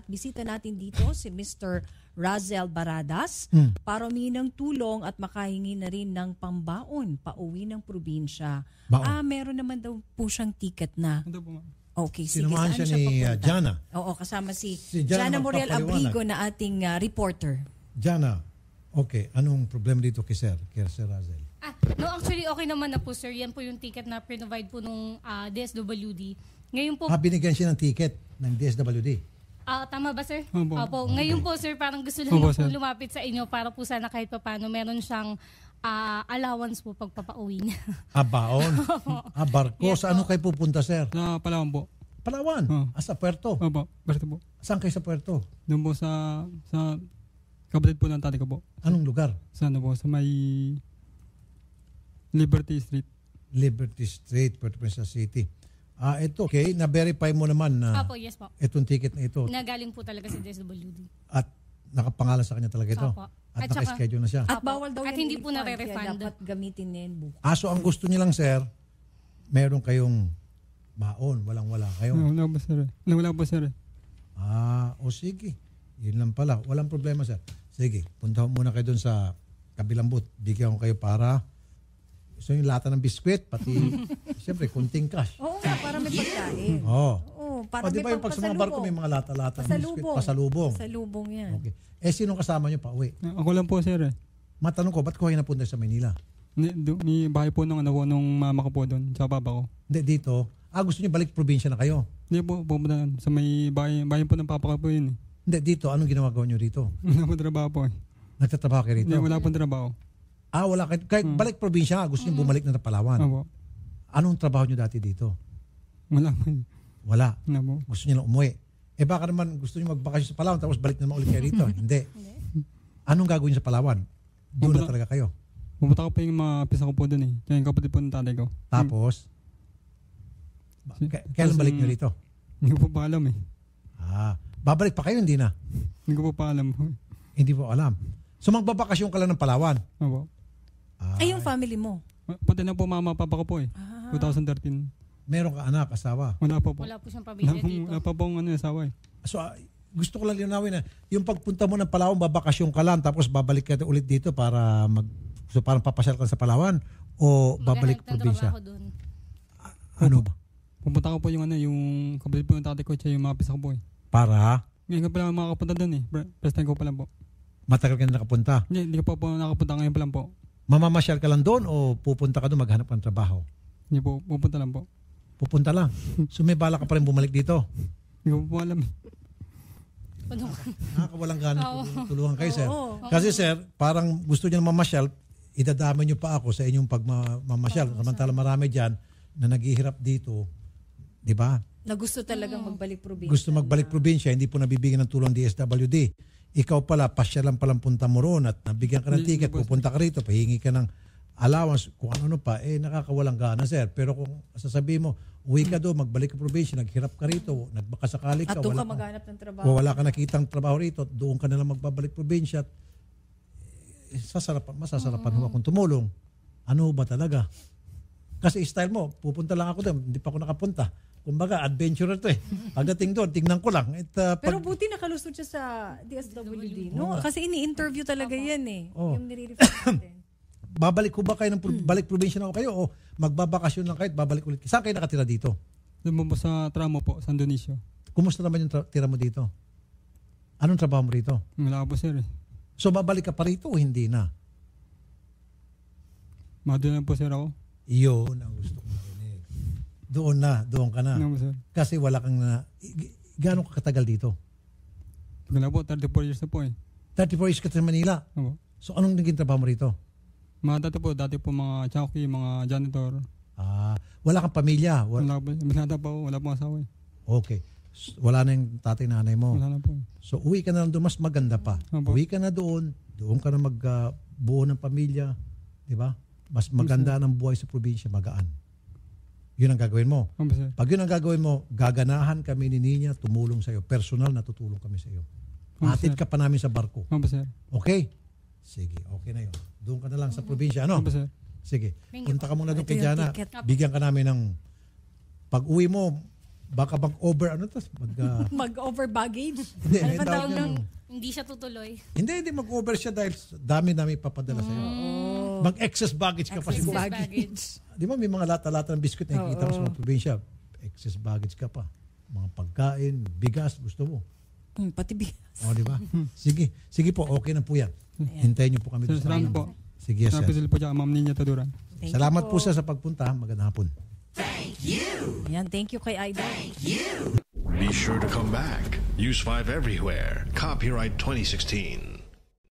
Bisita natin dito si Mr. Razel Baradas para humingi ng tulong at makahingi na rin ng pambaon pauwi ng probinsya. Baon. Meron naman daw po siyang ticket na. Ito po, ma'am. Okay, sige. Sinamahan Saan siya ni papunta? Jana. Oo, kasama si Jana Jana Moriel magpapaliwanag. Abrigo na ating reporter. Jana, okay, anong problema dito kay Sir Razel? No, actually okay naman na po, sir. Yan po yung ticket na provide po nung DSWD. Ngayon po, Binigyan siya ng ticket ng DSWD. tama ba, sir? Opo. Opo. Ngayon po, sir, parang gusto lang Opo, niya po sir. lumapit sa inyo para po sana kahit paano meron siyang allowance po pagpapauwi niya. Baon. Barko. Yes, Saan kayo pupunta, Sir? Sa Palawan po. Palawan. Oh. Sa Puerto. Opo, basta po. Saan kayo sa Puerto? Doon po sa kapatid po ng tatay ko po. Anong lugar? Sa ano po, sa may Liberty Street. Liberty Street, Puerto Princesa City. Ito, okay. Na-verify mo naman na Opo, yes po. itong ticket na ito Nagaling po talaga sa DSWD. at nakapangalan sa kanya talaga ito. Opo. At At saka- naka-schedule na siya. At bawal daw At yan hindi po i-refund, nare-refund. kaya dapat gamitin niya yan bukas. So ang gusto niya lang, Sir, meron kayong baon. Walang-wala kayo. Wala po, sir. Wala po, sir. Sige. Yun lang pala. Walang problema, Sir. Sige, punta muna kayo dun sa kabilang booth. Bigyan ko kayo para gusto yung lata ng biskwit, pati siyempre, kunting cash. Oo nga, para may pagkain. Oo, para Di may ba yung pag sa mga barko may mga lata-lata ng biskwit? Pasalubong. Pasalubong yan. Okay. Sino kasama nyo pa uwi? Ako lang po, sir. Matanong ko, ba't ko kayo napunta sa Manila? Ni bahay po nung mama ko po doon, sa papa ko. Hindi, dito. Gusto nyo balik probinsya na kayo? Hindi po, pumunta sa may bahay po ng papa ko po yun. Hindi, dito. Anong ginagawa nyo rito? Wala po trabaho po. Nagtatrabaho kayo rito? Hindi, wala po trabaho. Wala kayo. Kahit balik probinsya nga, gusto nyo bumalik na Palawan. Opo. Anong trabaho nyo dati dito? Wala po. Wala. Wala po. Gusto nyo lang umuwi. Baka naman gusto nyo magbakasyon sa Palawan tapos balik na naman ulit kayo rito. Hindi. Anong gagawin sa Palawan? Doon na talaga kayo. Pumunta ko po yung mga pisa ko po doon eh. Kaya yung kapatid po ng tatay ko. Tapos, kailan balik nyo rito? Hindi ko po pa alam eh. Babalik pa kayo, hindi na? Hindi ko po pa alam. Hindi po alam. So magbabakasyon ka lang ng Palawan? Opo. Ay, yung family mo? Pati na po mama papa ko po eh. 2013. Meron ka anak, asawa? Wala po po. Wala po siyang pamilya dito. Wala pa pong asawa eh. So, gusto ko lang linawin na yung pagpunta mo ng Palawan, babakasyon ka lang tapos babalik ka ulit dito para so parang papasyal ka sa Palawan o babalik Maghahanap ng probinsya? trabaho doon. Ano ba? Pupunta ko po yung yung kapatid po ng tatay ko at yung mga pisa ko po eh. Para Ngayon ko pala makakapunta doon eh. First time ko pa lang po. matagal ka na nakapunta. Hindi ko po nakapunta ngayon pa lang po. Mamamasyal ka lang doon o pupunta ka doon maghanap ng trabaho? Hindi po, pupunta lang po. Pupunta lang. So may bala ka pa rin bumalik dito? Hindi ko po alam. Nakakawalang gana tulungan kayo, sir. Oo. Kasi sir, parang gusto niyo na mamasyal, idadamay niyo pa ako sa inyong pagmamasyal. Samantala marami dyan na naghihirap dito, di ba? Na gusto talagang magbalik probinsya. Gusto magbalik probinsya, hindi po nabibigyan ng tulong DSWD. Ikaw pala, pasyalan palang punta mo roon at nabigyan ka ng ticket, pupunta ka rito, pahingi ka ng allowance, kung ano pa, nakakawalang gana, sir. Pero kung sasabihin mo, uwi ka doon, magbalik ka probinsya, naghirap ka rito, nagbakasakali ka, At doon ka maghanap ng trabaho. wala ka nakitang trabaho rito, doon ka nalang magbabalik probinsya, masasarapan ho akong tumulong. Ano ba talaga? Kasi style mo, pupunta lang ako doon, hindi pa ako nakapunta. Kumbaga, adventurer to eh. Pagdating doon, tingnan ko lang. Pero buti nakalusot siya sa DSWD, no? Kasi ini-interview talaga yan eh. Yung nire-refer natin. Babalik ko ba kayo ng balik probinsya na kayo o magbabakasyon lang kayo at babalik ulit? Saan kayo nakatira dito? Doon po sa Tramo po, sa Indonesia. Kumusta naman yung tira mo dito? Anong trabaho mo rito? Wala po sir eh. So babalik ka pa rito o hindi na? Doon lang po sir ako. Iyon ang gusto ko marinig. Doon ka na. Ano po sir? Kasi wala kang gano'ng katagal dito? Wala po, 34 years na po eh. 34 years ka sa Manila. Opo. So anong naging trabaho mo rito? Dati po mga chowky, mga janitor. Wala kang pamilya? Wala po, binata pa po, wala po asawa eh. Okay. Wala na yung tatay nanay mo. Wala na po. So uwi ka na lang doon, mas maganda pa. Opo. Uwi ka na doon ka na magbuo ng pamilya. Di ba? Mas maganda ng buhay sa probinsya, magaan. Yun ang gagawin mo. Opo sir. Pag yun ang gagawin mo, gaganahan kami ni Ninya, tumulong sa'yo. Personal na tutulong kami sa'yo. Atid ka pa namin sa barko. Opo sir. Okay? Sige, okay na yun. Doon ka na lang sa probinsya, ano? Opo sir. Sige, Thank you punta ka muna doon Ito kay yung Jana. ticket. Bigyan ka namin ng pag-uwi mo, baka mag-over, ano to? Mag-over baggage? Hindi, Ano may ba tawag tawag yan. ng... Hindi siya tutuloy. Hindi mag-over siya dahil dami ipapadala sa'yo. Mag-excess baggage ka pa Excess siguro. baggage. Di ba may mga lata-lata ng biskuit na ikita mo sa mga probinsya? Excess baggage ka pa. Mga pagkain, bigas, gusto mo. Pati bigas. O, di ba? Sige po, okay na po yan. Hintayin niyo po kami. Sir, doon sa salamat kanila. po. Sige, sir. Napisil po siya, Ma'am Ninya Taduran. Thank Salamat you po sa pagpunta. Magandang hapon. Yan, thank you kay Idol. Be sure to come back. Use 5 everywhere. Copyright 2016.